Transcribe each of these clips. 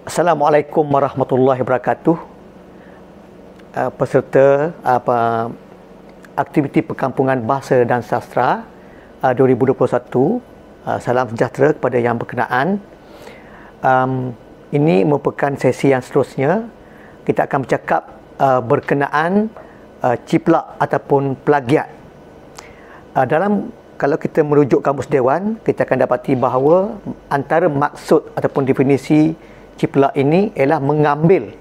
Assalamualaikum warahmatullahi wabarakatuh. Peserta aktiviti Perkampungan Bahasa dan Sastra 2021. Salam sejahtera kepada yang berkenaan. Ini merupakan sesi yang seterusnya. Kita akan bercakap berkenaan ciplak ataupun plagiat. Kalau kita merujuk Kamus Dewan, kita akan dapati bahawa antara maksud ataupun definisi ciplak ini ialah mengambil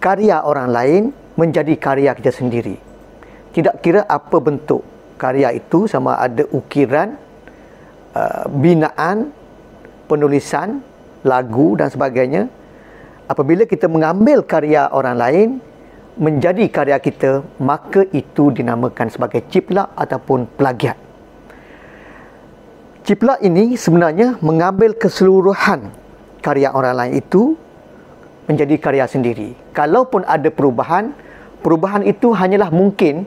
karya orang lain menjadi karya kita sendiri. Tidak kira apa bentuk karya itu, sama ada ukiran, binaan, penulisan, lagu dan sebagainya. Apabila kita mengambil karya orang lain menjadi karya kita, maka itu dinamakan sebagai ciplak ataupun plagiat. Ciplak ini sebenarnya mengambil keseluruhan karya orang lain itu menjadi karya sendiri. Kalaupun ada perubahan, perubahan itu hanyalah mungkin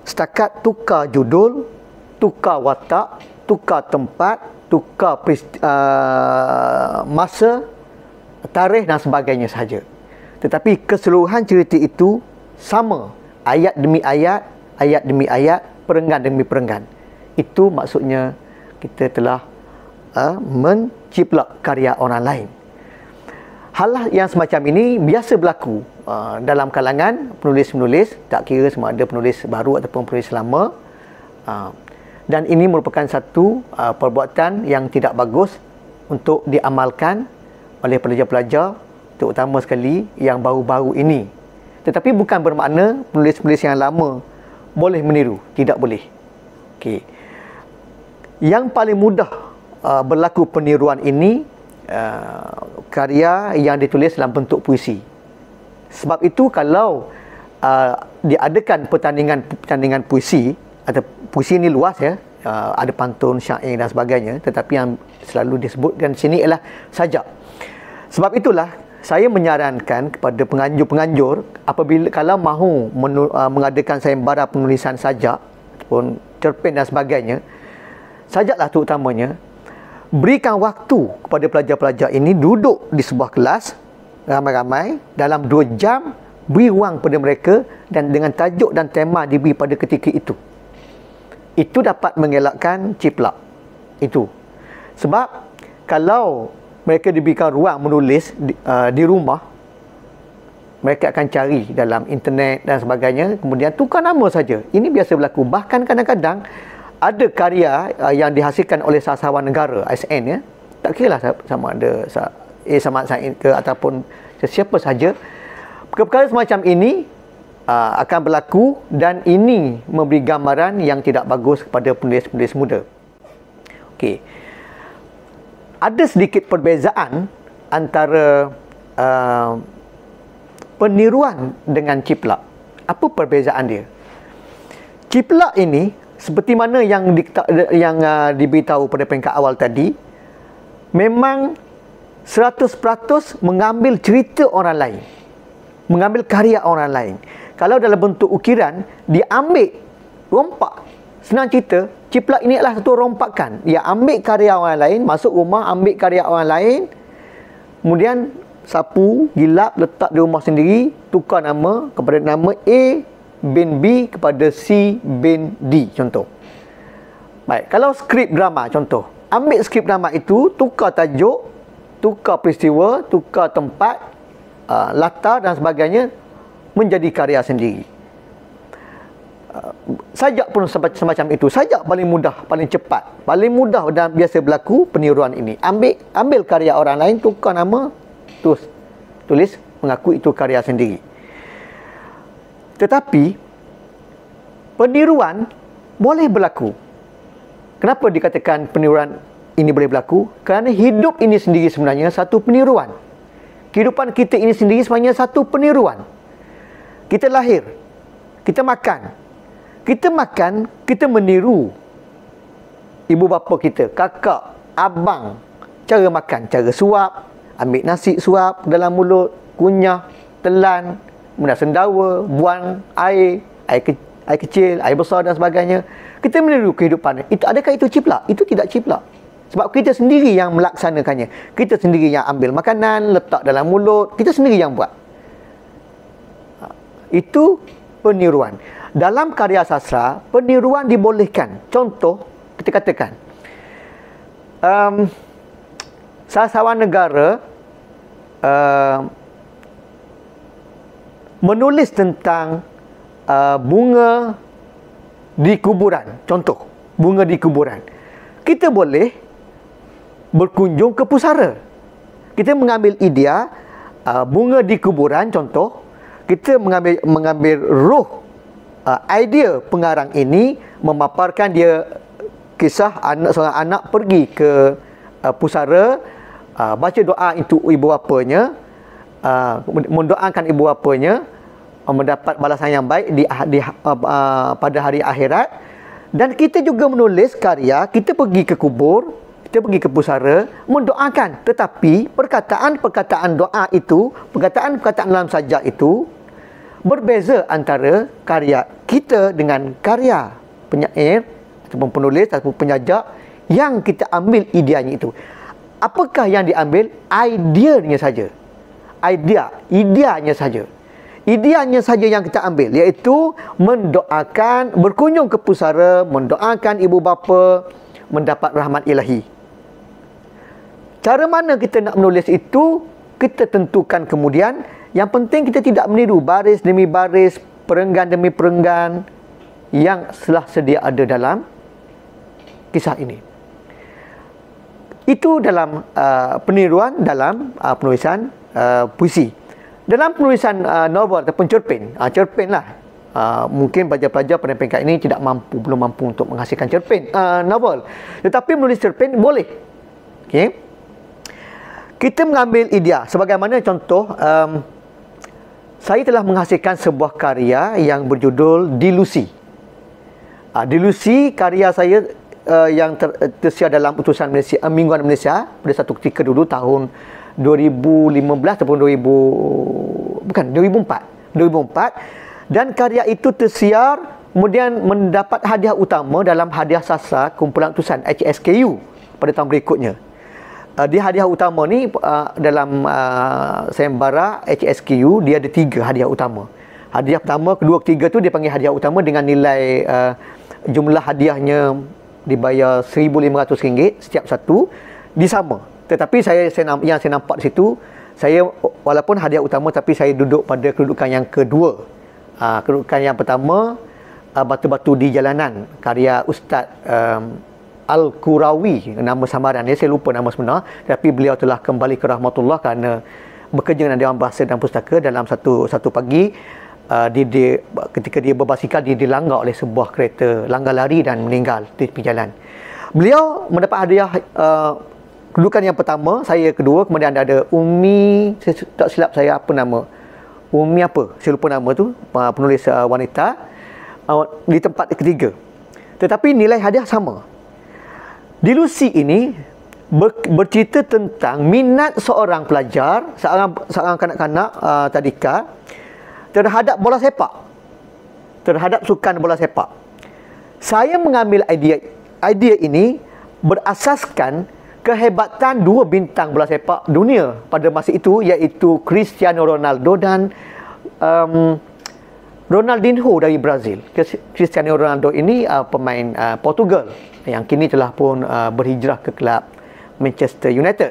setakat tukar judul, tukar watak, tukar tempat, tukar masa, tarikh dan sebagainya sahaja. Tetapi keseluruhan cerita itu sama, ayat demi ayat, ayat demi ayat, perenggan demi perenggan. Itu maksudnya kita telah menciplak karya orang lain. Hal yang semacam ini biasa berlaku dalam kalangan penulis-penulis, tak kira sama ada penulis baru ataupun penulis lama. Dan ini merupakan satu perbuatan yang tidak bagus untuk diamalkan oleh pelajar-pelajar, terutama sekali yang baru-baru ini. Tetapi bukan bermakna penulis-penulis yang lama boleh meniru, tidak boleh. Okey. Yang paling mudah berlaku peniruan ini karya yang ditulis dalam bentuk puisi. Sebab itu kalau diadakan pertandingan puisi, atau puisi ini luas ya, ada pantun, syair dan sebagainya, tetapi yang selalu disebutkan sini ialah sajak. Sebab itulah saya menyarankan kepada penganjur-penganjur, apabila kalau mahu mengadakan sayembara penulisan sajak ataupun cerpen dan sebagainya, sajaklah terutamanya berikan waktu kepada pelajar-pelajar ini duduk di sebuah kelas ramai-ramai dalam 2 jam, beri ruang pada mereka dan dengan tajuk dan tema diberi pada ketika itu. Itu dapat mengelakkan ciplak itu. Sebab kalau mereka diberikan ruang menulis di rumah, mereka akan cari dalam internet dan sebagainya, kemudian tukar nama saja. Ini biasa berlaku. Bahkan kadang-kadang ada karya yang dihasilkan oleh sahawan negara, ASN ya, tak kira lah sama ada Samad Said ke ataupun sesiapa saja. Perkara semacam ini akan berlaku, dan ini memberi gambaran yang tidak bagus kepada penulis-penulis muda. Okey. Ada sedikit perbezaan antara peniruan dengan ciplak. Apa perbezaan dia? Ciplak ini seperti mana yang diberitahu pada peringkat awal tadi, memang 100% mengambil cerita orang lain, mengambil karya orang lain. Kalau dalam bentuk ukiran, dia ambil rompak. Senang cerita, ciplak ini adalah satu rompakan. Dia ambil karya orang lain, masuk rumah, ambil karya orang lain, kemudian sapu, gilap, letak di rumah sendiri, tukar nama kepada nama A bin B kepada C bin D, contoh. Baik, kalau skrip drama contoh, ambil skrip drama itu, tukar tajuk, tukar peristiwa, tukar tempat, latar dan sebagainya, menjadi karya sendiri. Sajak pun semacam itu. Sajak paling mudah, paling cepat, paling mudah dan biasa berlaku peniruan ini. Ambil karya orang lain, tukar nama, terus tulis mengaku itu karya sendiri. Tetapi peniruan boleh berlaku. Kenapa dikatakan peniruan ini boleh berlaku? Kerana hidup ini sendiri sebenarnya satu peniruan. Kehidupan kita ini sendiri sebenarnya satu peniruan. Kita lahir, kita makan. Kita makan, kita meniru ibu bapa kita, kakak, abang. Cara makan, cara suap, ambil nasi suap dalam mulut, kunyah, telan, kemudian sendawa, buang air kecil, air besar dan sebagainya. Kita meniru kehidupan. Adakah itu ciplak? Itu tidak ciplak. Sebab kita sendiri yang melaksanakannya. Kita sendiri yang ambil makanan, letak dalam mulut, kita sendiri yang buat. Itu peniruan. Dalam karya sastra, peniruan dibolehkan. Contoh, kita katakan, sastrawan negara menulis tentang bunga di kuburan. Contoh, bunga di kuburan. Kita boleh berkunjung ke pusara. Kita mengambil idea bunga di kuburan, contoh. Kita mengambil roh idea pengarang ini, memaparkan dia kisah seorang anak pergi ke pusara, baca doa untuk ibu bapanya, mendoakan ibu bapanya mendapat balasan yang baik pada hari akhirat. Dan kita juga menulis karya, kita pergi ke kubur, kita pergi ke pusara, mendoakan. Tetapi perkataan-perkataan doa itu, perkataan-perkataan dalam sajak itu berbeza antara karya kita dengan karya penyair ataupun penulis ataupun penyajak yang kita ambil ideanya itu. Apakah yang diambil? Ideanya saja. Ideanya saja. Ideanya saja yang kita ambil, iaitu mendoakan, berkunjung ke pusara, mendoakan ibu bapa mendapat rahmat ilahi. Cara mana kita nak menulis itu, kita tentukan kemudian. Yang penting kita tidak meniru baris demi baris, perenggan demi perenggan yang telah sedia ada dalam kisah ini. Itu dalam peniruan dalam penulisan puisi. Dalam penulisan novel ataupun cerpen, cerpen lah. Mungkin pelajar-pelajar pada peringkat ini belum mampu untuk menghasilkan cerpen novel. Tetapi menulis cerpen boleh. Okey. Kita mengambil idea. Sebagaimana contoh, saya telah menghasilkan sebuah karya yang berjudul Dilusi. Dilusi karya saya yang tersiar dalam Utusan Malaysia, Mingguan Malaysia pada satu ketika dulu tahun 2015 ataupun 2004. Dan karya itu tersiar kemudian mendapat hadiah utama dalam hadiah sastra kumpulan utusan HSKU pada tahun berikutnya. Di hadiah utama ni dalam sayembara HSKU dia ada 3 hadiah utama. Hadiah pertama, kedua, ketiga tu dia panggil hadiah utama dengan nilai jumlah hadiahnya dibayar RM1,500 setiap satu, disama. Tetapi yang saya nampak di situ, saya walaupun hadiah utama tapi saya duduk pada kedudukan yang kedua. Kedudukan yang pertama, Batu-Batu di Jalanan, karya Ustaz Al-Qurawi, nama samaran dia, saya lupa nama sebenar, tapi beliau telah kembali ke rahmatullah kerana bekerja dengan Dewan Bahasa dan Pustaka. Dalam satu pagi, ketika dia berbasikal, dia dilanggar oleh sebuah kereta langgar lari dan meninggal di tepi jalan. Beliau mendapat hadiah kedudukan yang pertama, saya kedua, kemudian ada Umi, saya tak silap saya apa nama, Umi apa, saya lupa nama tu, penulis wanita, di tempat ketiga. Tetapi nilai hadiah sama. Dilusi ini bercerita tentang minat seorang pelajar, seorang kanak-kanak tadika terhadap bola sepak, terhadap sukan bola sepak. Saya mengambil idea ini berasaskan kehebatan 2 bintang bola sepak dunia pada masa itu, iaitu Cristiano Ronaldo dan Ronaldinho dari Brazil. Cristiano Ronaldo ini pemain Portugal yang kini telah pun berhijrah ke kelab Manchester United.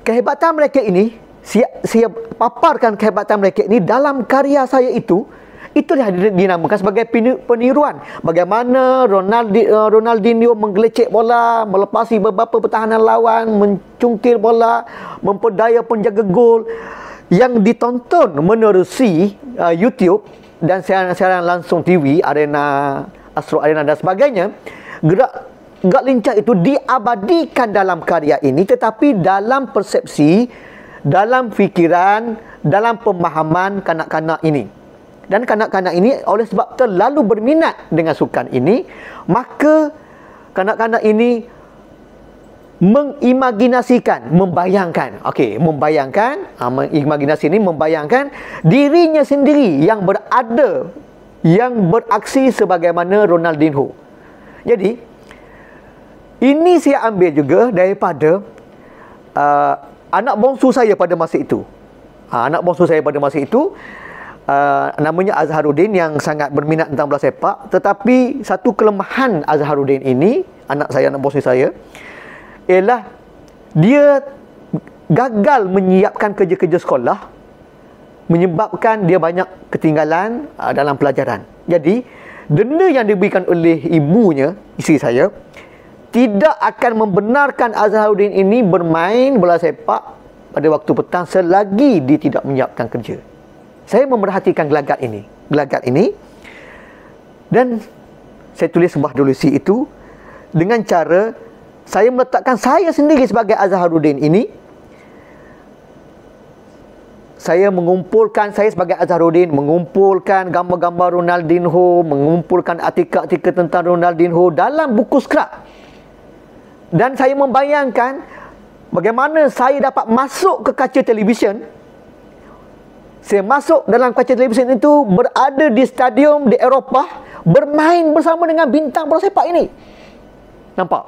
Kehebatan mereka ini, saya paparkan kehebatan mereka ini dalam karya saya itu. Itulah dinamakan sebagai peniruan. Bagaimana Ronaldinho menggelecek bola, melepasi beberapa pertahanan lawan, mencungkil bola, memperdaya penjaga gol, yang ditonton menerusi YouTube dan siaran langsung TV, Astro Arena dan sebagainya. Gerak lincah itu diabadikan dalam karya ini, tetapi dalam persepsi, dalam fikiran, dalam pemahaman kanak-kanak ini. Dan kanak-kanak ini oleh sebab terlalu berminat dengan sukan ini, maka kanak-kanak ini mengimajinasikan, membayangkan. Okey, imajinasi ini membayangkan dirinya sendiri yang berada, yang beraksi sebagaimana Ronaldinho. Jadi Ini saya ambil juga daripada anak bongsu saya pada masa itu. Anak bongsu saya pada masa itu namanya Azharuddin, yang sangat berminat tentang bola sepak. Tetapi satu kelemahan Azharuddin ini, anak bongsu saya, ialah dia gagal menyiapkan kerja-kerja sekolah, menyebabkan dia banyak ketinggalan dalam pelajaran. Jadi denda yang diberikan oleh ibunya, isteri saya, tidak akan membenarkan Azharuddin ini bermain bola sepak pada waktu petang selagi dia tidak menyiapkan kerja. Saya memerhatikan gelagat ini, dan saya tulis sebuah resolusi itu dengan cara saya meletakkan saya sendiri sebagai Azharuddin ini. Saya sebagai Azharuddin mengumpulkan gambar-gambar Ronaldinho, mengumpulkan artikel-artikel tentang Ronaldinho dalam buku skrap. Dan saya membayangkan bagaimana saya dapat masuk ke kaca televisyen. Saya masuk dalam kaca televisyen itu, berada di stadium di Eropah, bermain bersama dengan bintang bola sepak ini. Nampak?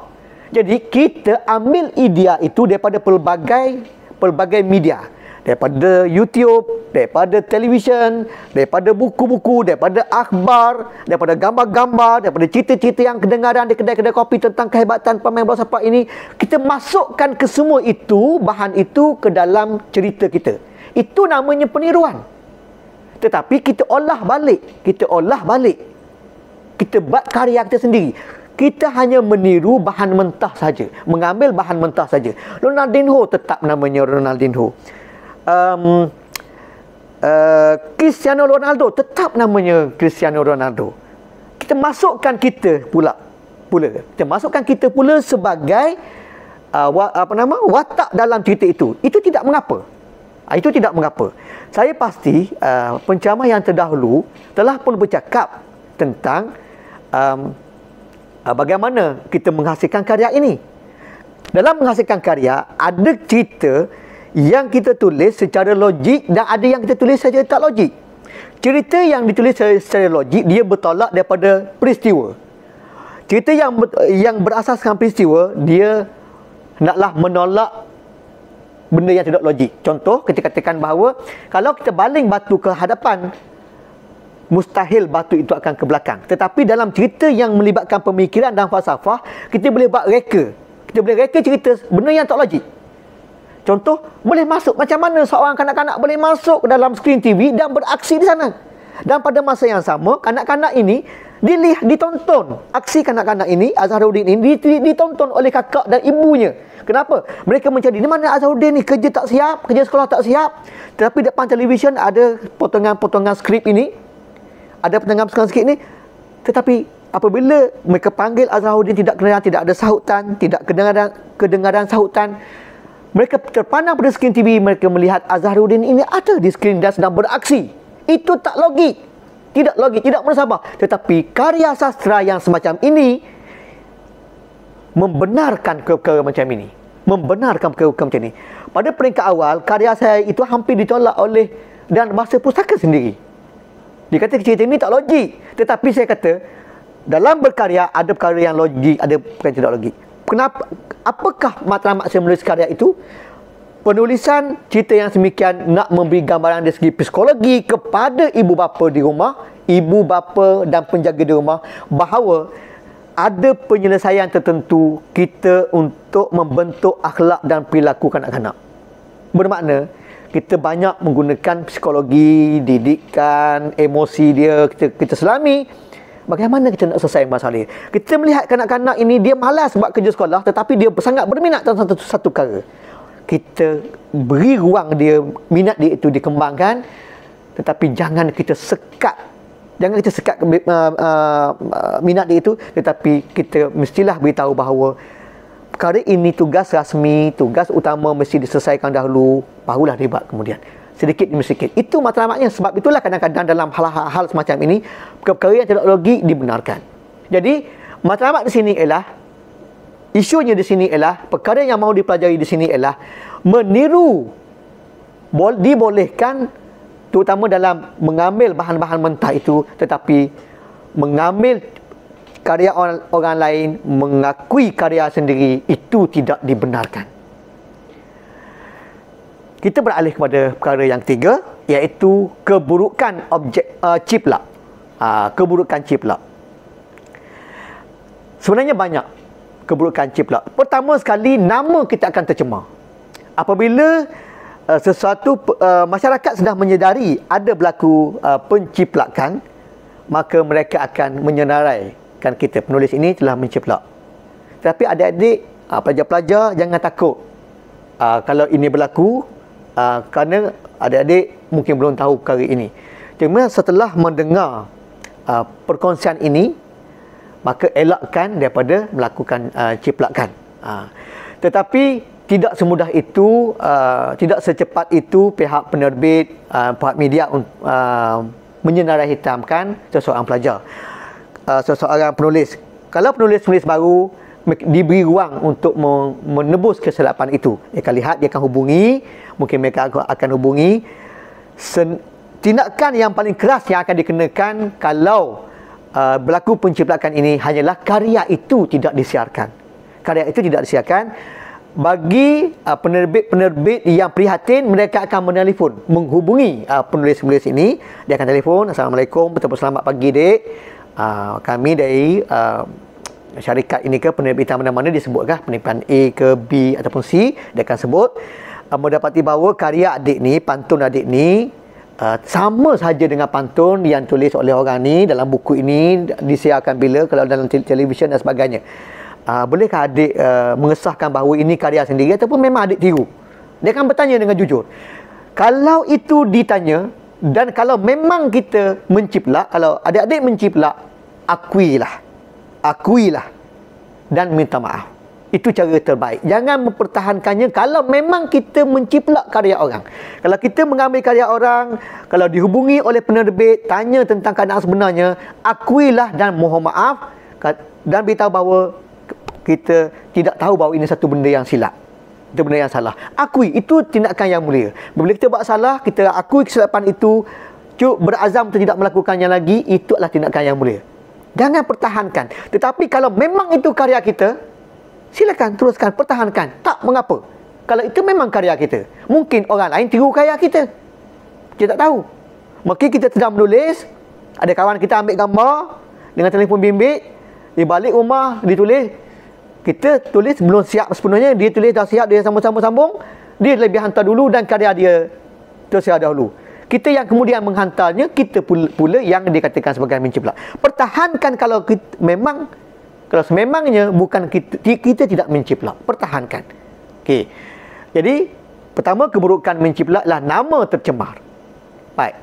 Jadi kita ambil idea itu daripada pelbagai media. Daripada YouTube, daripada televisyen, daripada buku-buku, daripada akhbar, daripada gambar-gambar, daripada cerita-cerita yang kedengaran di kedai-kedai kopi tentang kehebatan pemain bola sepak ini. Kita masukkan ke semua itu, bahan itu ke dalam cerita kita. Itu namanya peniruan. Tetapi kita olah balik. Kita buat karya kita sendiri. Kita hanya meniru bahan mentah saja, mengambil bahan mentah saja. Ronaldinho tetap namanya Ronaldinho. Cristiano Ronaldo tetap namanya Cristiano Ronaldo. Kita masukkan kita pula. Kita masukkan kita pula sebagai watak dalam cerita itu. Itu tidak mengapa. Saya pasti penceramah yang terdahulu telah pun bercakap tentang bagaimana kita menghasilkan karya ini. Dalam menghasilkan karya, ada cerita yang kita tulis secara logik dan ada yang kita tulis secara tak logik. Cerita yang ditulis secara logik, dia bertolak daripada peristiwa. Cerita yang berasaskan peristiwa, dia hendaklah menolak benda yang tidak logik. Contoh, kita katakan bahawa kalau kita baling batu ke hadapan, mustahil batu itu akan ke belakang. Tetapi dalam cerita yang melibatkan pemikiran dan falsafah, kita boleh buat reka. Kita boleh reka cerita benda yang tak logik. Contoh, boleh masuk. Macam mana seorang kanak-kanak boleh masuk dalam skrin TV dan beraksi di sana. Dan pada masa yang sama, kanak-kanak ini ditonton. Aksi kanak-kanak ini, Azharuddin ini, ditonton oleh kakak dan ibunya. Kenapa? Mereka mencari, di mana Azharuddin ni? Kerja tak siap, kerja sekolah tak siap. Tetapi depan televisyen ada potongan-potongan skrip ini. Ada potongan-potongan skrip ini. Tetapi apabila mereka panggil Azharuddin, tidak ada sahutan, tidak kedengaran sahutan. Mereka terpandang pada skrin TV, mereka melihat Azharuddin ini ada di skrin dan sedang beraksi. Itu tak logik. Tidak logik, tidak bersabar. Tetapi karya sastra yang semacam ini membenarkan perkara macam ini. Pada peringkat awal, karya saya itu hampir ditolak oleh dan bahasa pustaka sendiri. Dia kata cerita ini tak logik. Tetapi saya kata, dalam berkarya ada perkara yang logik, ada perkara yang tidak logik. Kenapa? Apakah matlamat saya menulis karya itu? Penulisan cerita yang semikian nak memberi gambaran dari segi psikologi kepada ibu bapa di rumah, ibu bapa dan penjaga di rumah, bahawa ada penyelesaian tertentu kita untuk membentuk akhlak dan perilaku kanak-kanak. Bermakna kita banyak menggunakan psikologi, didikan, emosi dia, kita selami. Bagaimana kita nak selesai masalah? Kita melihat kanak-kanak ini, dia malas buat kerja sekolah, tetapi dia sangat berminat dalam satu perkara. Kita beri ruang dia, minat dia itu dikembangkan, tetapi jangan kita sekat minat dia itu, tetapi kita mestilah beritahu bahawa perkara ini tugas rasmi, tugas utama mesti diselesaikan dahulu, barulah dibuat kemudian. Sedikit demi sedikit. Itu matlamatnya. Sebab itulah kadang-kadang dalam hal-hal semacam ini, perkara yang tidak logik dibenarkan. Jadi, matlamat di sini ialah, isunya di sini ialah, perkara yang mahu dipelajari di sini ialah meniru, dibolehkan, terutama dalam mengambil bahan-bahan mentah itu, tetapi mengambil karya orang lain mengakui karya sendiri, itu tidak dibenarkan. Kita beralih kepada perkara yang ketiga, iaitu keburukan ciplak. Keburukan ciplak. Sebenarnya banyak keburukan ciplak. Pertama sekali, nama kita akan tercemar. Apabila masyarakat sudah menyedari ada berlaku penciplakan, maka mereka akan menyenaraikan kita, penulis ini telah menciplak. Tapi adik-adik, pelajar-pelajar, jangan takut kalau ini berlaku, kerana adik-adik mungkin belum tahu perkara ini. Cuma setelah mendengar perkongsian ini, maka elakkan daripada melakukan ciplakan. Tetapi tidak semudah itu, tidak secepat itu pihak penerbit, pihak media menyenarai hitamkan seseorang pelajar, seseorang penulis. Kalau penulis-penulis baru diberi ruang untuk menebus kesilapan itu, dia akan lihat, dia akan hubungi, mungkin mereka akan hubungi. Tindakan yang paling keras yang akan dikenakan kalau berlaku penciplakan ini hanyalah karya itu tidak disiarkan. Karya itu tidak disiarkan. Bagi penerbit-penerbit yang prihatin, mereka akan menelpon, menghubungi penulis-penulis ini. Dia akan telefon, "Assalamualaikum, betul-betul selamat pagi, dek. Kami dari syarikat ini ke penerbitan mana-mana," disebutkan penerbitan A ke B ataupun C, dia akan sebut, "mendapati bahawa karya adik ni, pantun adik ni, sama saja dengan pantun yang tulis oleh orang ni dalam buku ini, disiarkan bila, kalau dalam televisyen dan sebagainya. Bolehkah adik mengesahkan bahawa ini karya sendiri ataupun memang adik tiru?" Dia akan bertanya dengan jujur. Kalau itu ditanya, dan kalau memang kita menciplak, kalau adik-adik menciplak, akuilah dan minta maaf. Itu cara terbaik. Jangan mempertahankannya kalau memang kita menciplak karya orang. Kalau kita mengambil karya orang, kalau dihubungi oleh penerbit, tanya tentang keadaan sebenarnya, akuilah dan mohon maaf, dan beritahu bahawa kita tidak tahu bahawa ini satu benda yang silap, itu benda yang salah. Akui, itu tindakan yang mulia. Bila kita buat salah, kita akui kesilapan itu, berazam untuk tidak melakukannya lagi, itu adalah tindakan yang mulia. Jangan pertahankan. Tetapi kalau memang itu karya kita, silakan teruskan, pertahankan. Tak mengapa. Kalau itu memang karya kita. Mungkin orang lain tiru karya kita, kita tak tahu. Mungkin kita sedang menulis, ada kawan kita ambil gambar dengan telefon bimbit, di balik rumah ditulis. Kita tulis belum siap sepenuhnya, dia tulis dah siap, dia sambung-sambung, dia lebih hantar dulu dan karya dia tersiar dahulu. Kita yang kemudian menghantarnya, kita pula yang dikatakan sebagai menciplak. Pertahankan kalau sememangnya bukan kita tidak menciplak. Pertahankan. Okey. Jadi, pertama, keburukan menciplak adalah nama tercemar. Baik.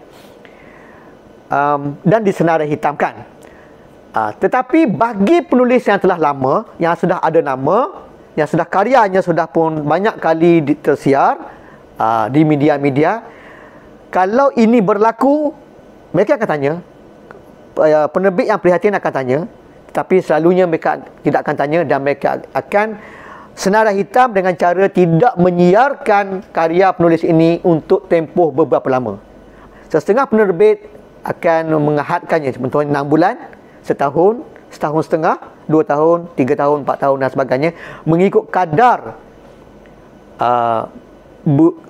Dan disenarai hitamkan. Tetapi bagi penulis yang telah lama, yang sudah ada nama, yang sudah karyanya sudah pun banyak kali tersiar di media-media, kalau ini berlaku, mereka akan tanya, penerbit yang prihatin akan tanya, tetapi selalunya mereka tidak akan tanya, dan mereka akan senarai hitam dengan cara tidak menyiarkan karya penulis ini untuk tempoh beberapa lama. Setengah penerbit akan mengahadkannya, contohnya 6 bulan, setahun, setahun setengah, 2 tahun, 3 tahun, 4 tahun dan sebagainya, mengikut kadar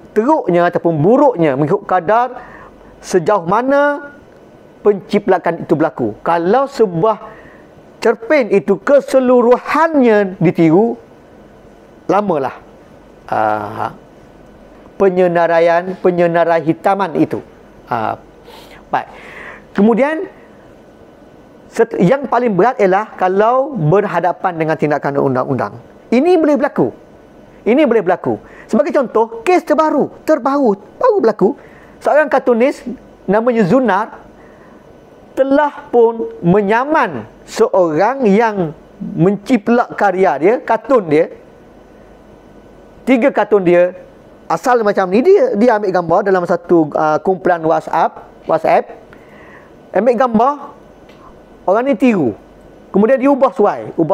teruknya ataupun buruknya, mengikut kadar sejauh mana penciplakan itu berlaku. Kalau sebuah cerpen itu keseluruhannya ditiru, lamalah penyenarai hitaman itu. Baik. Kemudian yang paling berat ialah kalau berhadapan dengan tindakan undang-undang. Ini boleh berlaku. Ini boleh berlaku. Sebagai contoh, kes baru berlaku. Seorang kartunis namanya Zunar telah pun menyaman seorang yang menciplak karya dia, kartun dia. 3 kartun dia asal macam ni, dia ambil gambar dalam satu kumpulan WhatsApp. Ambil gambar, orang ni tiru. Kemudian dia ubah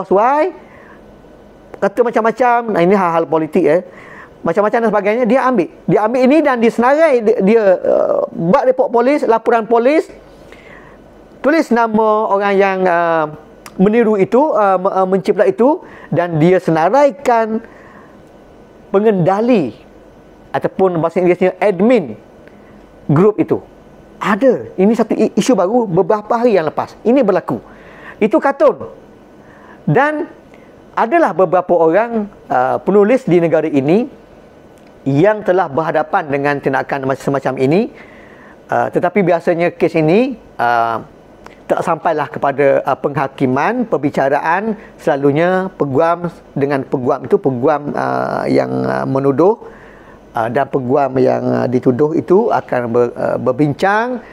suai, kata macam-macam. Ini hal-hal politik macam-macam dan sebagainya. Dia ambil ini dan disenarai. Dia buat report polis, laporan polis, tulis nama orang yang meniru itu, menciplak itu, dan dia senaraikan pengendali ataupun bahasa Inggerisnya admin grup itu. Ada. Ini satu isu baru beberapa hari yang lepas. Ini berlaku. Itu kartun. Dan adalah beberapa orang penulis di negara ini yang telah berhadapan dengan tindakan semacam ini. Tetapi biasanya kes ini tak sampailah kepada penghakiman, perbicaraan. Selalunya peguam dengan peguam itu, peguam yang menuduh dan peguam yang dituduh itu akan berbincang,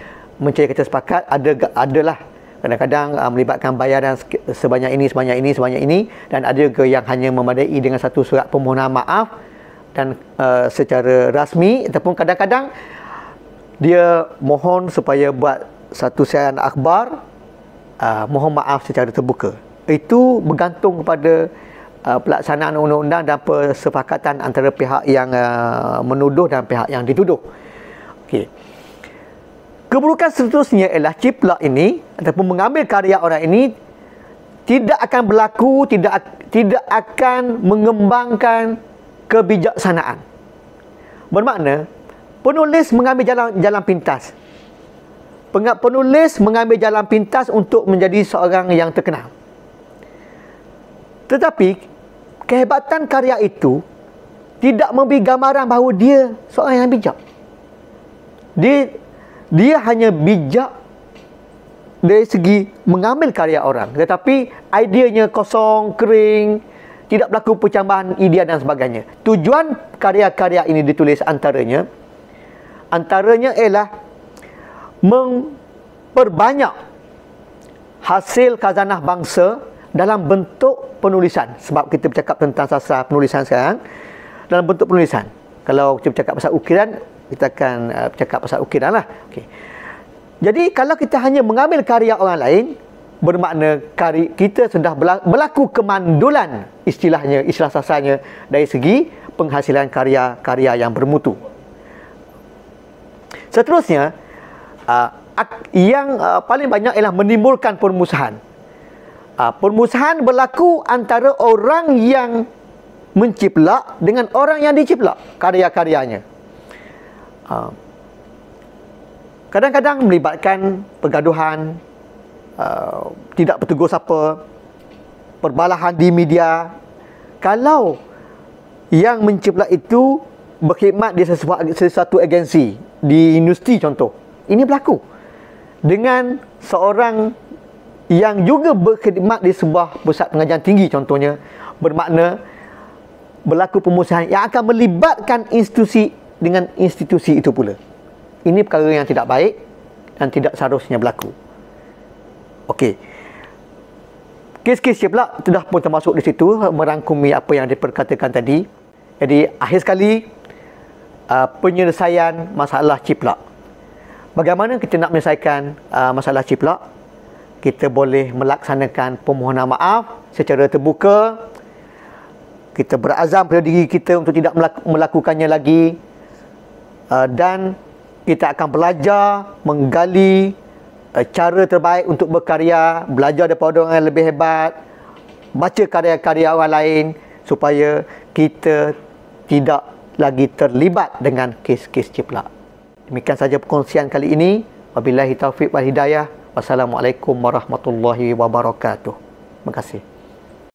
mencari kata sepakat. Adalah kadang-kadang melibatkan bayaran sebanyak ini, dan ada juga yang hanya memadai dengan satu surat permohonan maaf dan secara rasmi, ataupun kadang-kadang dia mohon supaya buat satu siaran akhbar, mohon maaf secara terbuka. Itu bergantung kepada pelaksanaan undang-undang dan persepakatan antara pihak yang menuduh dan pihak yang dituduh. Okey. Keburukan seterusnya ialah ciplak ini ataupun mengambil karya orang ini tidak akan berlaku, tidak akan mengembangkan kebijaksanaan. Bermakna penulis mengambil jalan pintas. Penulis mengambil jalan pintas untuk menjadi seorang yang terkenal. Tetapi kehebatan karya itu tidak memberi gambaran bahawa dia seorang yang bijak. Dia hanya bijak dari segi mengambil karya orang, tetapi ideanya kosong, kering, tidak berlaku percambahan idea dan sebagainya. Tujuan karya-karya ini ditulis antaranya ialah memperbanyak hasil khazanah bangsa dalam bentuk penulisan. Sebab kita bercakap tentang sastra penulisan sekarang, dalam bentuk penulisan. Kalau kita bercakap pasal ukiran, kita akan bercakap pasal ukiran lah. Okay. Jadi kalau kita hanya mengambil karya orang lain, bermakna kita sudah berlaku kemandulan, istilah sastranya, dari segi penghasilan karya-karya yang bermutu. Seterusnya, yang paling banyak ialah menimbulkan permusuhan. Permusuhan berlaku antara orang yang menciplak dengan orang yang diciplak karya-karyanya. Kadang-kadang melibatkan pergaduhan, tidak bertegur sapa, perbalahan di media. Kalau yang menciplak itu berkhidmat di sesuatu agensi, di universiti contoh, ini berlaku dengan seorang yang juga berkhidmat di sebuah pusat pengajian tinggi contohnya, bermakna berlaku permusuhan yang akan melibatkan institusi dengan institusi itu pula. Ini perkara yang tidak baik dan tidak seharusnya berlaku. Okey. Kes-kes ciplak sudah pun termasuk di situ, merangkumi apa yang diperkatakan tadi. Jadi akhir sekali, penyelesaian masalah ciplak. Bagaimana kita nak menyelesaikan masalah ciplak? Kita boleh melaksanakan permohonan maaf secara terbuka. Kita berazam pada diri kita untuk tidak melakukannya lagi. Dan kita akan belajar menggali cara terbaik untuk berkarya, belajar daripada orang yang lebih hebat, baca karya-karya orang lain supaya kita tidak lagi terlibat dengan kes-kes ciplak. Demikian saja perkongsian kali ini. Wabillahi taufiq wal hidayah. Wassalamualaikum warahmatullahi wabarakatuh. Terima kasih.